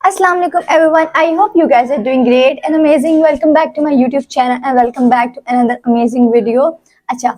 Assalamu alaikum everyone. I hope you guys are doing great and amazing. Welcome back to my YouTube channel and welcome back to another amazing video. अच्छा,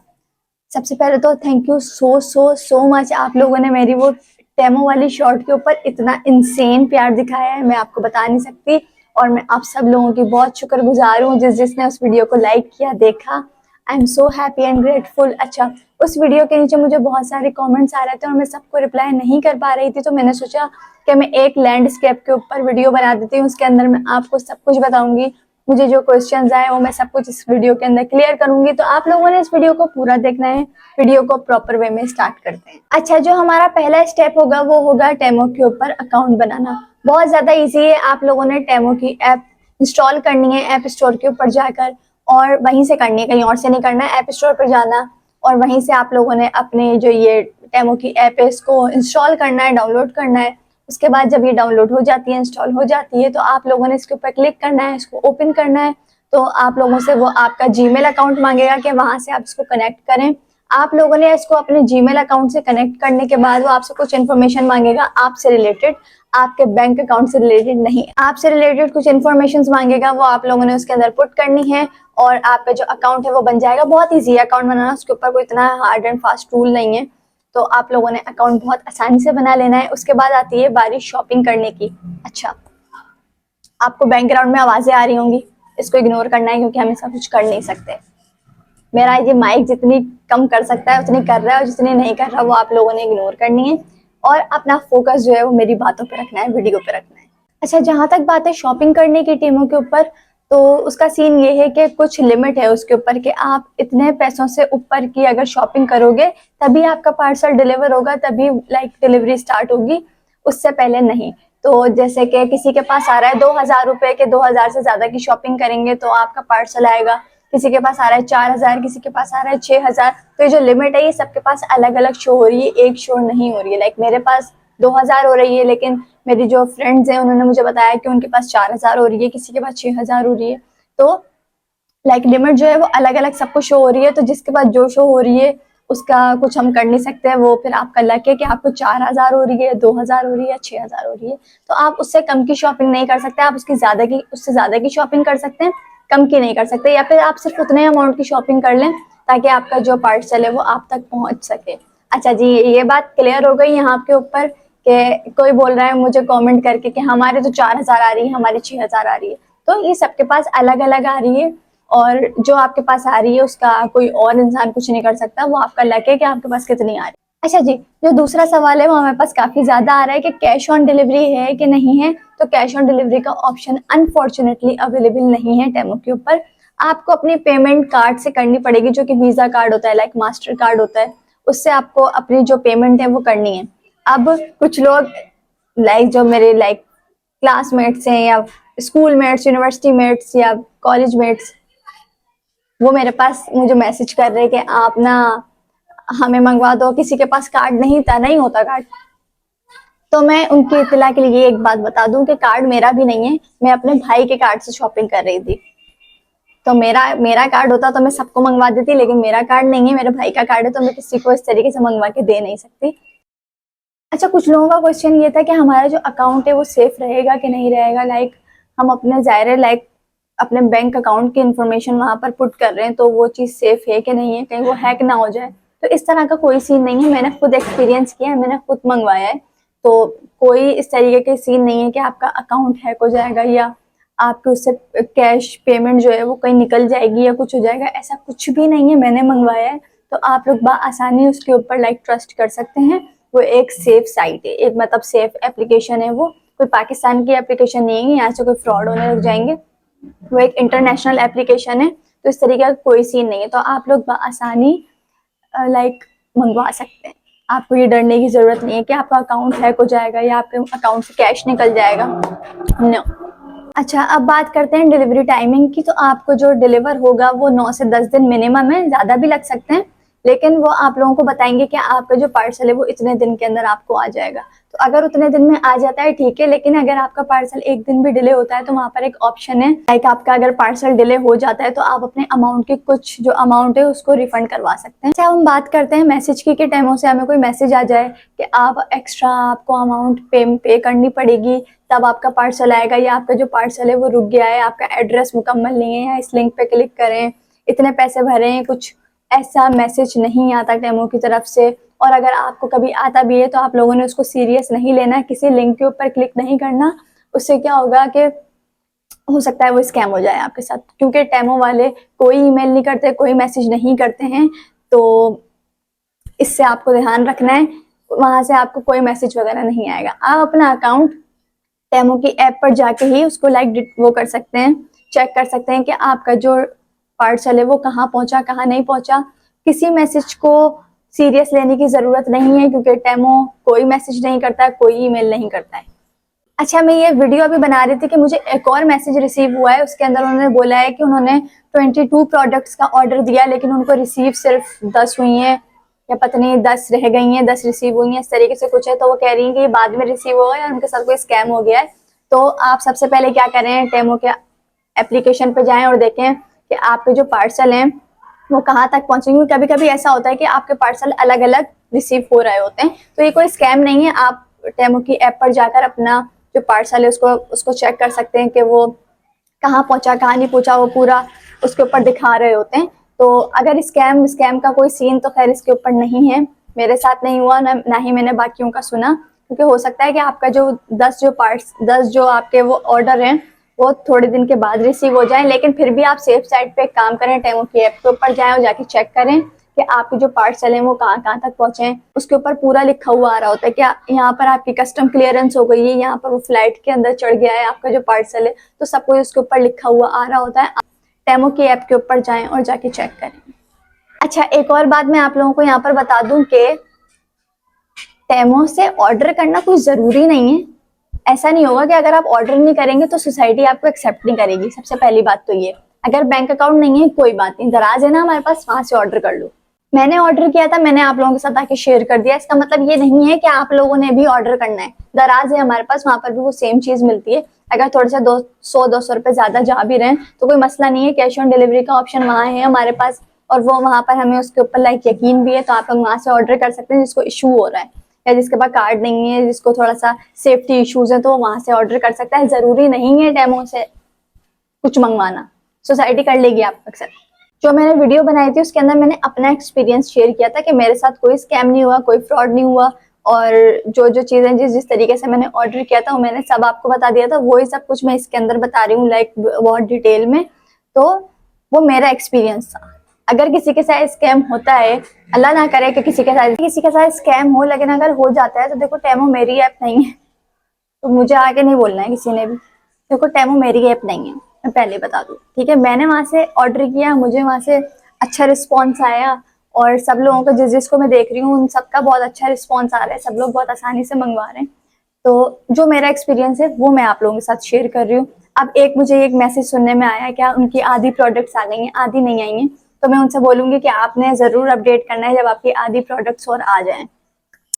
सबसे पहले तो thank you so much. आप लोगों ने मेरी वो demo वाली शॉर्ट के ऊपर इतना इंसेन प्यार दिखाया है, मैं आपको बता नहीं सकती। और मैं आप सब लोगों की बहुत शुक्रगुजार हूँ जिसने उस वीडियो को लाइक किया, देखा। I am so happy and grateful. अच्छा, उस वीडियो के नीचे मुझे बहुत सारे कमेंट्स आ रहे थे और मैं सबको रिप्लाई नहीं कर पा रही थी, तो मैंने सोचा कि मैं एक लैंडस्केप के ऊपर वीडियो बना देती हूँ। उसके अंदर मैं आपको सब कुछ बताऊंगी, मुझे जो क्वेश्चंस आए वो मैं सब कुछ इस वीडियो के अंदर क्लियर करूंगी। तो आप लोगों ने इस वीडियो को पूरा देखना है। वीडियो को प्रॉपर वे में स्टार्ट करते हैं। अच्छा, जो हमारा पहला स्टेप होगा वो होगा टेमो के ऊपर अकाउंट बनाना। बहुत ज्यादा इजी है। आप लोगों ने टेमो की ऐप इंस्टॉल करनी है ऐप स्टोर के ऊपर जाकर, और वहीं से करनी है, कहीं और से नहीं करना है। ऐप स्टोर पर जाना और वहीं से आप लोगों ने अपने जो ये टेमो की ऐप है इसको इंस्टॉल करना है, डाउनलोड करना है। उसके बाद जब ये डाउनलोड हो जाती है, इंस्टॉल हो जाती है, तो आप लोगों ने इसके ऊपर क्लिक करना है, इसको ओपन करना है। तो आप लोगों से वो आपका जीमेल अकाउंट मांगेगा कि वहां से आप इसको कनेक्ट करें। आप लोगों ने इसको अपने जीमेल अकाउंट से कनेक्ट करने के बाद वो आपसे कुछ इन्फॉर्मेशन मांगेगा आपसे रिलेटेड, आपके बैंक अकाउंट से रिलेटेड नहीं। आपसे रिलेटेड कुछ इन्फॉर्मेशन मांगेगा, वो आप लोगों ने उसके अंदर पुट करनी है और आपका जो अकाउंट है वो बन जाएगा। बहुत ईजी है अकाउंट बनाना, उसके ऊपर कोई इतना हार्ड एंड फास्ट रूल नहीं है। तो आप लोगों ने अकाउंट बहुत आसानी से बना लेना है। उसके बाद आती है बारी शॉपिंग करने की। अच्छा, आपको बैकग्राउंड में आवाजें आ रही होंगी, इसको इग्नोर करना है क्योंकि हम इसका कुछ कर नहीं सकते। मेरा ये माइक जितनी कम कर सकता है उतनी कर रहा है और जितनी नहीं कर रहा वो आप लोगों ने इग्नोर करनी है और अपना फोकस जो है वो मेरी बातों पे रखना है, वीडियो पे रखना है। अच्छा, जहां तक बात है शॉपिंग करने की टीमों के ऊपर, तो उसका सीन ये है कि कुछ लिमिट है उसके ऊपर कि आप इतने पैसों से ऊपर की अगर शॉपिंग करोगे तभी आपका पार्सल डिलीवर होगा, तभी डिलीवरी स्टार्ट होगी, उससे पहले नहीं। तो जैसे कि किसी के पास आ रहा है 2000 रुपए के, 2000 से ज्यादा की शॉपिंग करेंगे तो आपका पार्सल आएगा। किसी के पास आ रहा है 4000, किसी के पास आ रहा है 6000। तो ये जो लिमिट है ये सबके पास अलग अलग शो हो रही है, एक शो नहीं हो रही है। मेरे पास 2000 हो रही है, लेकिन मेरी जो फ्रेंड्स हैं उन्होंने मुझे बताया कि उनके पास 4000 हो रही है, किसी के पास 6000 हो रही है। तो लिमिट जो है वो अलग अलग सबको शो हो रही है। तो जिसके पास जो शो हो रही है उसका कुछ हम कर नहीं सकते हैं, वो फिर आपका लक है कि आपको 4000 हो रही है, 2000 हो रही है या 6000 हो रही है। तो आप उससे कम की शॉपिंग नहीं कर सकते, आप उससे ज्यादा की शॉपिंग कर सकते हैं, कम की नहीं कर सकते। या फिर आप सिर्फ उतने अमाउंट की शॉपिंग कर लें ताकि आपका जो पार्सल है वो आप तक पहुंच सके। अच्छा जी, ये बात क्लियर हो गई यहाँ के ऊपर कि कोई बोल रहा है मुझे कमेंट करके कि हमारे तो 4000 आ रही है, हमारी 6000 आ रही है। तो ये सबके पास अलग अलग आ रही है और जो आपके पास आ रही है उसका कोई और इंसान कुछ नहीं कर सकता, वो आपका लक है कि आपके पास कितनी आ रही है। अच्छा जी, जो दूसरा सवाल है वो हमारे पास काफी ज्यादा आ रहा है कि कैश ऑन डिलीवरी है कि नहीं है। तो कैश ऑन डिलीवरी का ऑप्शन अनफॉर्चुनेटली अवेलेबल नहीं है टेमो के ऊपर। आपको अपनी पेमेंट कार्ड से करनी पड़ेगी, जो कि वीजा कार्ड होता है, मास्टर कार्ड होता है, उससे आपको अपनी जो पेमेंट है वो करनी है। अब कुछ लोग जो मेरे क्लासमेट्स हैं या स्कूल मेट्स, यूनिवर्सिटी मेट्स या कॉलेज मेट्स, वो मेरे पास मुझे मैसेज कर रहे कि आप ना हमें मंगवा दो, किसी के पास कार्ड नहीं था, नहीं होता कार्ड। तो मैं उनकी इत्तला के लिए एक बात बता दूं कि कार्ड मेरा भी नहीं है, मैं अपने भाई के कार्ड से शॉपिंग कर रही थी। तो मेरा कार्ड होता तो मैं सबको मंगवा देती, लेकिन मेरा कार्ड नहीं है, मेरे भाई का कार्ड है, तो मैं किसी को इस तरीके से मंगवा के दे नहीं सकती। अच्छा, कुछ लोगों का क्वेश्चन ये था कि हमारा जो अकाउंट है वो सेफ रहेगा कि नहीं रहेगा। हम अपने ज़ाहिर अपने बैंक अकाउंट की इंफॉर्मेशन वहां पर पुट कर रहे हैं, तो वो चीज़ सेफ है कि नहीं है, कहीं वो हैक ना हो जाए। तो इस तरह का कोई सीन नहीं है, मैंने खुद एक्सपीरियंस किया है, मैंने खुद मंगवाया है। तो कोई इस तरीके के सीन नहीं है कि आपका अकाउंट हैक हो जाएगा या आपके उससे कैश पेमेंट जो है वो कहीं निकल जाएगी या कुछ हो जाएगा, ऐसा कुछ भी नहीं है। मैंने मंगवाया है तो आप लोग आसानी उसके ऊपर ट्रस्ट कर सकते हैं। वो एक सेफ साइट है, एक सेफ एप्लीकेशन है। वो कोई पाकिस्तान की एप्लीकेशन नहीं है, यहाँ से कोई फ्रॉड होने लग जाएंगे। वो एक इंटरनेशनल एप्लीकेशन है, तो इस तरीके का कोई सीन नहीं है। तो आप लोग आसानी मंगवा सकते हैं। आपको ये डरने की जरूरत नहीं है कि आपका अकाउंट हैक हो जाएगा या आपके अकाउंट से कैश निकल जाएगा, नो। अच्छा, अब बात करते हैं डिलीवरी टाइमिंग की। तो आपको जो डिलीवर होगा वो 9 से 10 दिन मिनिमम है, ज्यादा भी लग सकते हैं, लेकिन वो आप लोगों को बताएंगे कि आपका जो पार्सल है वो इतने दिन के अंदर आपको आ जाएगा। तो अगर उतने दिन में आ जाता है ठीक है, लेकिन अगर आपका पार्सल एक दिन भी डिले होता है तो वहाँ पर एक ऑप्शन है, लाइक आपका अगर पार्सल डिले हो जाता है तो आप अपने अमाउंट की कुछ जो अमाउंट है उसको रिफंड करवा सकते हैं। अच्छा, हम बात करते हैं मैसेज की कि टाइमों से हमें कोई मैसेज आ जाए कि आप एक्स्ट्रा आपको अमाउंट पे करनी पड़ेगी तब आपका पार्सल आएगा, या आपका जो पार्सल है वो रुक गया है, आपका एड्रेस मुकम्मल नहीं है, या इस लिंक पे क्लिक करें, इतने पैसे भरें, कुछ ऐसा मैसेज नहीं आता टेमो की तरफ से। और अगर आपको कभी आता भी है तो आप लोगों ने उसको सीरियस नहीं लेना, किसी लिंक के ऊपर क्लिक नहीं करना। उससे क्या होगा कि हो सकता है वो स्कैम हो जाए आपके साथ, क्योंकि टेमो वाले कोई ईमेल नहीं करते, कोई मैसेज नहीं करते हैं। तो इससे आपको ध्यान रखना है, वहां से आपको कोई मैसेज वगैरह नहीं आएगा। आप अपना अकाउंट टेमो की ऐप पर जाके ही उसको वो कर सकते हैं, चेक कर सकते हैं कि आपका जो पार्सल है वो कहाँ पहुंचा, कहाँ नहीं पहुंचा। किसी मैसेज को सीरियस लेने की जरूरत नहीं है, क्योंकि टेमो कोई मैसेज नहीं करता है, कोई ईमेल नहीं करता है। अच्छा, मैं ये वीडियो अभी बना रही थी कि मुझे एक और मैसेज रिसीव हुआ है। उसके अंदर उन्होंने बोला है कि उन्होंने 22 प्रोडक्ट्स का ऑर्डर दिया, लेकिन उनको रिसीव सिर्फ 10 हुई हैं, या पता नहीं 10 रह गई हैं, 10 रिसीव हुई हैं, इस तरीके से कुछ है। तो वो कह रही हैं कि ये बाद में रिसीव होगा या उनके साथ कोई स्कैम हो गया है। तो आप सबसे पहले क्या करें, टेमो के एप्लीकेशन पे जाएं और देखें कि आपके जो पार्सल हैं वो कहाँ तक पहुंचेंगे। कभी कभी ऐसा होता है कि आपके पार्सल अलग अलग रिसीव हो रहे होते हैं, तो ये कोई स्कैम नहीं है। आप टेमो की ऐप पर जाकर अपना जो पार्सल है उसको चेक कर सकते हैं कि वो कहाँ पहुंचा, कहाँ नहीं पहुंचा, वो पूरा उसके ऊपर दिखा रहे होते हैं। तो अगर स्कैम का कोई सीन तो खैर इसके ऊपर नहीं है, मेरे साथ नहीं हुआ, ना ही मैंने बाकियों का सुना। क्योंकि हो सकता है कि आपका जो 10 जो आपके वो ऑर्डर हैं वो थोड़े दिन के बाद रिसीव हो जाए, लेकिन फिर भी आप सेफ साइड पे एक काम करें, टेमो की ऐप के ऊपर जाएं और जाके चेक करें कि आपके जो पार्सल हैं वो कहाँ कहाँ तक पहुंचे हैं। उसके ऊपर पूरा लिखा हुआ आ रहा होता है कि यहाँ पर आपकी कस्टम क्लियरेंस हो गई है, यहाँ पर वो फ्लाइट के अंदर चढ़ गया है आपका जो पार्सल है, तो सब कुछ उसके ऊपर लिखा हुआ आ रहा होता है। टेमो की ऐप के ऊपर जाएं और जाके चेक करें। अच्छा, एक और बात मैं आप लोगों को यहाँ पर बता दूं कि टेमो से ऑर्डर करना कोई जरूरी नहीं है। ऐसा नहीं होगा कि अगर आप ऑर्डर नहीं करेंगे तो सोसाइटी आपको एक्सेप्ट नहीं करेगी। सबसे पहली बात तो ये, अगर बैंक अकाउंट नहीं है कोई बात नहीं, दराज है ना हमारे पास, वहां से ऑर्डर कर लो। मैंने ऑर्डर किया था, मैंने आप लोगों के साथ आके शेयर कर दिया। इसका मतलब ये नहीं है कि आप लोगों ने भी ऑर्डर करना है। दराज है हमारे पास, वहां पर भी वो सेम चीज मिलती है। अगर थोड़े से 200 रुपए ज्यादा जा भी रहे हैं तो कोई मसला नहीं है, कैश ऑन डिलीवरी का ऑप्शन वहां है हमारे पास, और वो वहां पर हमें उसके ऊपर लाइक यकीन भी है, तो आप लोग वहां से ऑर्डर कर सकते हैं। जिसको इशू हो रहा है या जिसके पास कार्ड नहीं है, जिसको थोड़ा सा सेफ्टी इश्यूज है, तो वो वहां से ऑर्डर कर सकता है। जरूरी नहीं है टेमो से कुछ मंगवाना, सोसाइटी कर लेगी आप अक्सर। जो मैंने वीडियो बनाई थी उसके अंदर मैंने अपना एक्सपीरियंस शेयर किया था कि मेरे साथ कोई स्कैम नहीं हुआ, कोई फ्रॉड नहीं हुआ, और जो जो चीजें जिस तरीके से मैंने ऑर्डर किया था वो मैंने सब आपको बता दिया था। वही सब कुछ मैं इसके अंदर बता रही हूँ, लाइक बहुत डिटेल में। तो वो मेरा एक्सपीरियंस था। अगर किसी के साथ स्कैम होता है, अल्लाह ना करे कि किसी के साथ स्कैम हो, लेकिन अगर हो जाता है तो देखो टेमो मेरी ऐप नहीं है, तो मुझे आगे नहीं बोलना है किसी ने भी। देखो टेमो मेरी ऐप नहीं है, मैं पहले बता दूं, ठीक है। मैंने वहां से ऑर्डर किया, मुझे वहां से अच्छा रिस्पॉन्स आया, और सब लोगों का जिसको मैं देख रही हूँ उन सबका बहुत अच्छा रिस्पॉन्स आ रहा है, सब लोग बहुत आसानी से मंगवा रहे हैं। तो जो मेरा एक्सपीरियंस है वो मैं आप लोगों के साथ शेयर कर रही हूँ। अब मुझे एक मैसेज सुनने में आया क्या उनकी आधी प्रोडक्ट्स आ गई हैं, आधी नहीं आई हैं, तो मैं उनसे बोलूंगी कि आपने जरूर अपडेट करना है जब आपकी आधी प्रोडक्ट्स और आ जाएं।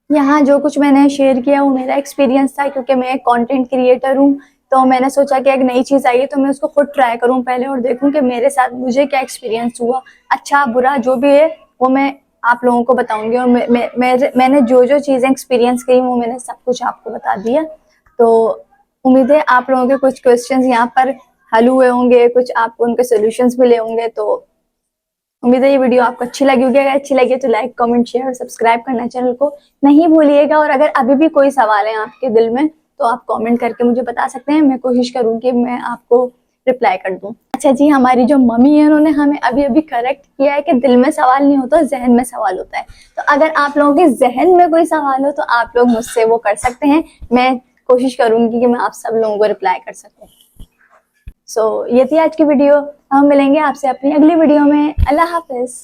यहाँ जो कुछ मैंने शेयर किया वो मेरा एक्सपीरियंस था, क्योंकि मैं एक कंटेंट क्रिएटर हूँ। तो मैंने सोचा कि एक नई चीज आई है तो मैं उसको खुद ट्राई करूँ पहले, और देखूँ कि मेरे साथ मुझे क्या एक्सपीरियंस हुआ, अच्छा बुरा जो भी है वो मैं आप लोगों को बताऊंगी। और मैंने जो जो चीजें एक्सपीरियंस की वो मैंने सब कुछ आपको बता दिया। तो उम्मीद है आप लोगों के कुछ क्वेश्चंस यहाँ पर हल हुए होंगे, कुछ आपको उनके सोल्यूशंस मिले होंगे। तो उम्मीद है ये वीडियो आपको अच्छी लगी होगी। अगर अच्छी लगी तो लाइक, कमेंट, शेयर और सब्सक्राइब करना चैनल को नहीं भूलिएगा। और अगर अभी भी कोई सवाल है आपके दिल में तो आप कमेंट करके मुझे बता सकते हैं, मैं कोशिश करूंगी मैं आपको रिप्लाई कर दूं। अच्छा जी, हमारी जो मम्मी है उन्होंने हमें अभी अभी करेक्ट किया है कि दिल में सवाल नहीं होता, जहन में सवाल होता है। तो अगर आप लोगों के जहन में कोई सवाल हो तो आप लोग मुझसे वो कर सकते हैं, मैं कोशिश करूंगी कि मैं आप सब लोगों को रिप्लाई कर सकूं। सो ये थी आज की वीडियो, हम मिलेंगे आपसे अपनी अगली वीडियो में। अल्लाह हाफिज।